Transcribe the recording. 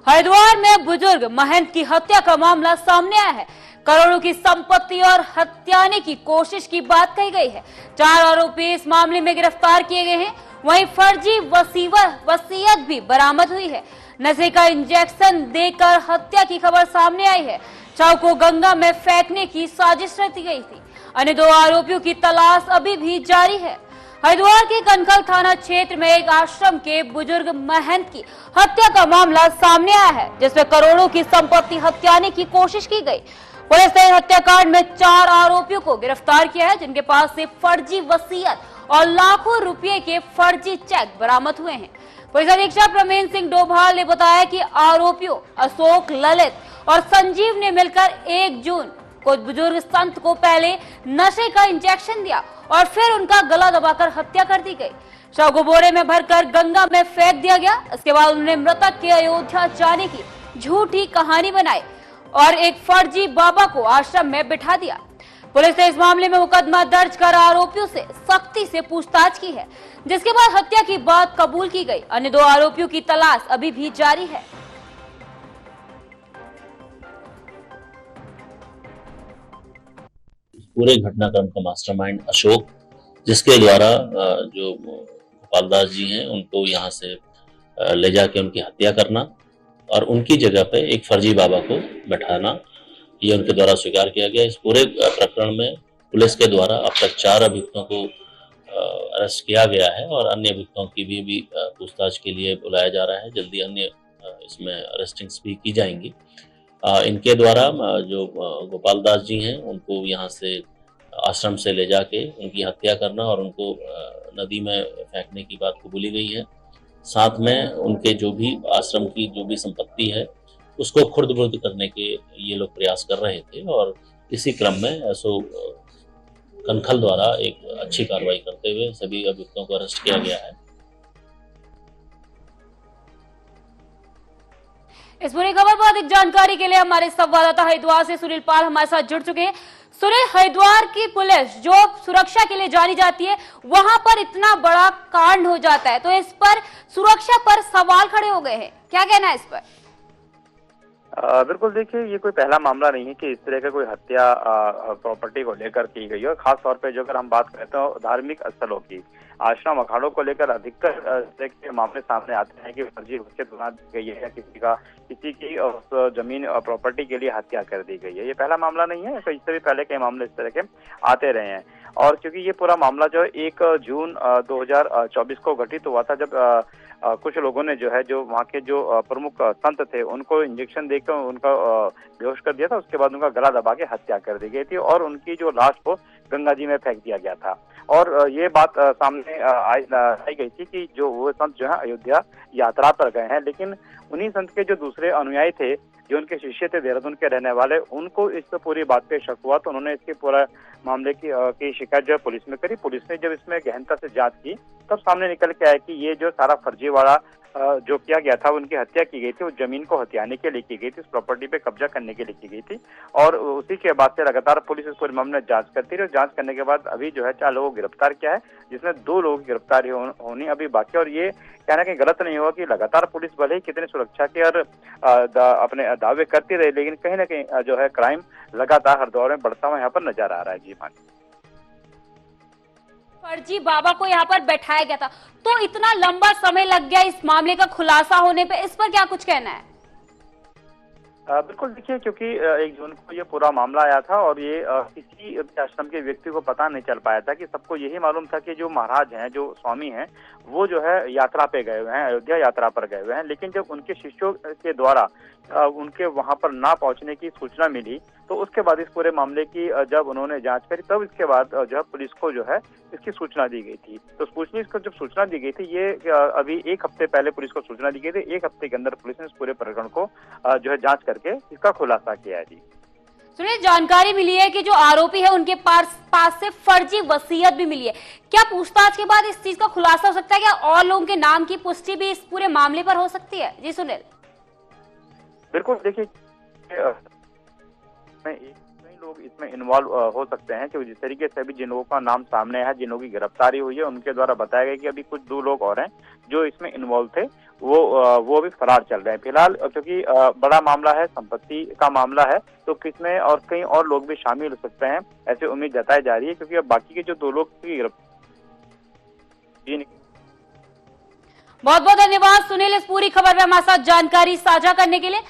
हरिद्वार में बुजुर्ग महंत की हत्या का मामला सामने आया है। करोड़ों की संपत्ति और हत्याने की कोशिश की बात कही गई है। 4 आरोपी इस मामले में गिरफ्तार किए गए हैं। वहीं फर्जी वसीयत भी बरामद हुई है। नशे का इंजेक्शन देकर हत्या की खबर सामने आई है। शव को गंगा में फेंकने की साजिश रची गई थी। अन्य 2 आरोपियों की तलाश अभी भी जारी है। हरिद्वार के कनखल थाना क्षेत्र में एक आश्रम के बुजुर्ग महंत की हत्या का मामला सामने आया है, जिसमें करोड़ों की संपत्ति हत्याने की कोशिश की गई। पुलिस ने हत्याकांड में 4 आरोपियों को गिरफ्तार किया है, जिनके पास से फर्जी वसीयत और लाखों रुपए के फर्जी चेक बरामद हुए हैं। पुलिस अधीक्षक प्रवीण सिंह डोभाल ने बताया कि आरोपियों अशोक, ललित और संजीव ने मिलकर 1 जून को बुजुर्ग संत को पहले नशे का इंजेक्शन दिया और फिर उनका गला दबाकर हत्या कर दी गई। शव को बोरे में भरकर गंगा में फेंक दिया गया। इसके बाद उन्होंने मृतक के अयोध्या जाने की झूठी कहानी बनाई और एक फर्जी बाबा को आश्रम में बिठा दिया। पुलिस ने इस मामले में मुकदमा दर्ज कर आरोपियों से सख्ती से पूछताछ की है, जिसके बाद हत्या की बात कबूल की गई। अन्य 2 आरोपियों की तलाश अभी भी जारी है। पूरे घटनाक्रम का मास्टरमाइंड अशोक, जिसके द्वारा जो गोपाल दास जी हैं उनको यहाँ से ले जाके उनकी हत्या करना और उनकी जगह पे एक फर्जी बाबा को बैठाना, ये उनके द्वारा स्वीकार किया गया। इस पूरे प्रकरण में पुलिस के द्वारा अब तक 4 अभियुक्तों को अरेस्ट किया गया है और अन्य अभियुक्तों की भी पूछताछ के लिए बुलाया जा रहा है। जल्दी अन्य इसमें अरेस्टिंग्स भी की जाएंगी। इनके द्वारा जो गोपाल दास जी हैं उनको यहाँ से आश्रम से ले जाके उनकी हत्या करना और उनको नदी में फेंकने की बात कबूली गई है। साथ में उनके जो भी आश्रम की जो भी संपत्ति है उसको खुर्द-बुर्द करने के ये लोग प्रयास कर रहे थे और इसी क्रम में एसओ कनखल द्वारा एक अच्छी कार्रवाई करते हुए सभी अभियुक्तों को अरेस्ट किया गया है। इस पूरी खबर पर अधिक जानकारी के लिए हमारे संवाददाता हरिद्वार से सुनील पाल हमारे साथ जुड़ चुके हैं। सुनील, हरिद्वार की पुलिस जो सुरक्षा के लिए जानी जाती है, वहां पर इतना बड़ा कांड हो जाता है, तो इस पर सुरक्षा पर सवाल खड़े हो गए हैं। क्या कहना है इस पर? बिल्कुल, देखिए ये कोई पहला मामला नहीं है कि इस तरह का कोई हत्या प्रॉपर्टी को लेकर की गई है। खास तौर पे जो अगर हम बात करते हैं धार्मिक स्थलों की, आश्रम अखाड़ों को लेकर अधिकतर तरह के मामले सामने आते हैं कि फर्जी वसीयत बना दी गई है या किसी की उस जमीन प्रॉपर्टी के लिए हत्या कर दी गई है। ये पहला मामला नहीं है, इससे भी पहले कई मामले इस तरह के आते रहे हैं। और क्योंकि ये पूरा मामला जो 1 जून 2024 को घटित हुआ था, जब कुछ लोगों ने जो है जो वहाँ के जो प्रमुख संत थे उनको इंजेक्शन देकर उनका बेहोश कर दिया था। उसके बाद उनका गला दबा के हत्या कर दी गई थी और उनकी जो लाश को गंगा जी में फेंक दिया गया था। और ये बात सामने आई गई थी कि जो वो संत जो है अयोध्या यात्रा पर गए हैं, लेकिन उन्हीं संत के जो दूसरे अनुयायी थे, जो उनके शिष्य थे देहरादून के रहने वाले, उनको इस पूरी बात पे शक हुआ तो उन्होंने इसके पूरा मामले की शिकायत जो है पुलिस में करी। पुलिस ने जब इसमें गहनता से जांच की तब सामने निकल के आया कि ये जो सारा फर्जी वाला जो किया गया था, उनकी हत्या की गई थी, उस जमीन को हथियाने के लिए की गई थी, उस प्रॉपर्टी पे कब्जा करने के लिए की गई थी। और उसी के बाद से लगातार पुलिस इस पूरे मामले में जांच करती रही। जांच करने के बाद अभी जो है 4 लोगों को गिरफ्तार किया है, जिसमें 2 लोगों की गिरफ्तारी होनी अभी बाकी। और ये कहना कहीं गलत नहीं होगा कि लगातार पुलिस भले ही कितनी सुरक्षा के और अपने दावे करती रही, लेकिन कहीं ना कहीं जो है क्राइम लगातार हर दौर में बढ़ता हुआ यहाँ पर नजर आ रहा है। जी मान, फर्जी बाबा को यहाँ पर बैठाया गया था, तो इतना लंबा समय लग गया इस मामले का खुलासा होने पे, इस पर क्या कुछ कहना है? बिल्कुल, देखिए क्योंकि 1 जून को ये पूरा मामला आया था और ये किसी आश्रम के व्यक्ति को पता नहीं चल पाया था कि सबको यही मालूम था कि जो महाराज हैं, जो स्वामी हैं, वो जो है यात्रा पे गए हुए हैं, अयोध्या यात्रा पर गए हुए हैं। लेकिन जब उनके शिष्यों के द्वारा उनके वहां पर ना पहुंचने की सूचना मिली तो उसके बाद इस पूरे मामले की जब उन्होंने जांच करी तब इसके बाद जो है पुलिस को जो है इसकी सूचना दी गई थी। तो पुलिस को जब सूचना दी गई थी, ये अभी 1 हफ्ते पहले पुलिस को सूचना दी गई थी। 1 हफ्ते के अंदर पुलिस ने इस पूरे प्रकरण को जो है जांच करके इसका खुलासा किया है। जी सुनिए, जानकारी मिली है कि जो आरोपी है उनके पास से फर्जी वसीयत भी मिली है। क्या पूछताछ के बाद इस चीज का खुलासा हो सकता है? क्या और लोगों के नाम की पुष्टि भी इस पूरे मामले पर हो सकती है? जी सुनील। बिल्कुल, देखिए कई लोग इसमें इन्वॉल्व हो सकते हैं, क्योंकि जिस तरीके से अभी जिन लोगों का नाम सामने है, जिन लोगों की गिरफ्तारी हुई है, उनके द्वारा बताया गया कि अभी कुछ 2 लोग और हैं जो इसमें इन्वॉल्व थे वो अभी फरार चल रहे हैं फिलहाल, क्योंकि बड़ा मामला है, संपत्ति का मामला है, तो किसमें और कई और लोग भी शामिल हो सकते हैं, ऐसी उम्मीद जताई जा रही है, क्योंकि अब बाकी के जो 2 लोग की गिरफ्तारी। बहुत बहुत धन्यवाद सुनील, इस पूरी खबर में हमारे साथ जानकारी साझा करने के लिए।